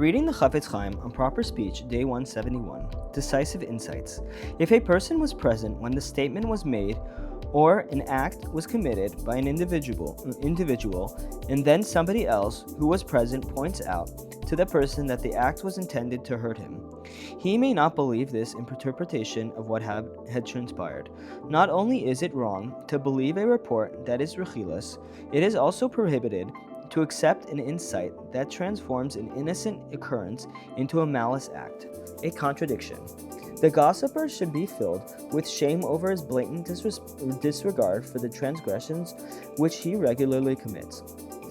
Reading the Chofetz Chaim on Proper Speech, Day 171. Decisive Insights. If a person was present when the statement was made or an act was committed by an individual, and then somebody else who was present points out to the person that the act was intended to hurt him, he may not believe this interpretation of what had transpired. Not only is it wrong to believe a report that is rechilas, it is also prohibited to accept an insight that transforms an innocent occurrence into a malice act, a contradiction. The gossiper should be filled with shame over his blatant disregard for the transgressions which he regularly commits.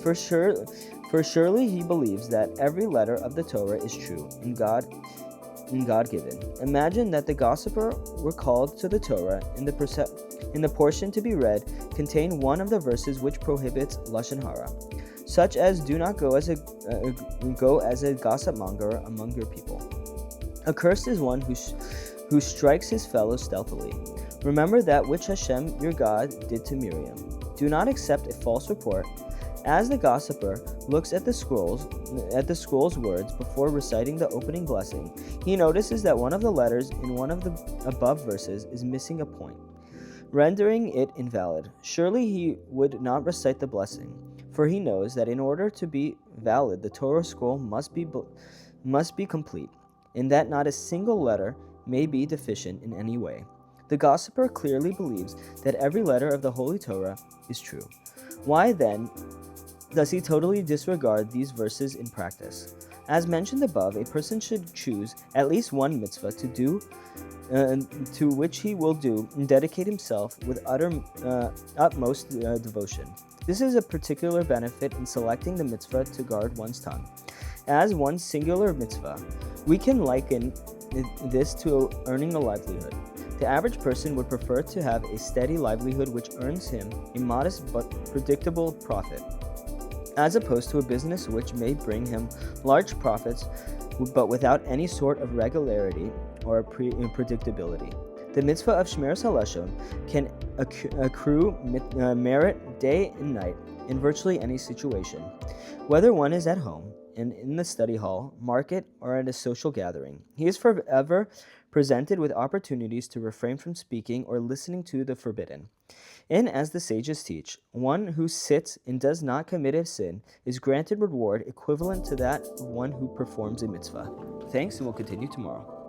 For surely he believes that every letter of the Torah is true and God-given. Imagine that the gossiper were called to the Torah and the portion to be read contained one of the verses which prohibits Lashon Hara, such as do not go as a gossip monger among your people. Accursed is one who strikes his fellow stealthily. Remember that which Hashem your God did to Miriam. Do not accept a false report. As the gossiper looks at the scroll's words before reciting the opening blessing, he notices that one of the letters in one of the above verses is missing a point, rendering it invalid. Surely he would not recite the blessing, for he knows that in order to be valid, the Torah scroll must be complete, and that not a single letter may be deficient in any way. The gossiper clearly believes that every letter of the Holy Torah is true. Why then does he totally disregard these verses in practice? As mentioned above, a person should choose at least one mitzvah to do, to which he will do and dedicate himself with utmost devotion. This is a particular benefit in selecting the mitzvah to guard one's tongue. As one singular mitzvah, we can liken this to earning a livelihood. The average person would prefer to have a steady livelihood which earns him a modest but predictable profit, as opposed to a business which may bring him large profits but without any sort of regularity or predictability. The mitzvah of Shmirat HaLashon can accrue merit day and night in virtually any situation, whether one is at home, in the study hall, market, or at a social gathering. He is forever presented with opportunities to refrain from speaking or listening to the forbidden. And as the sages teach, one who sits and does not commit a sin is granted reward equivalent to that of one who performs a mitzvah. Thanks, and we'll continue tomorrow.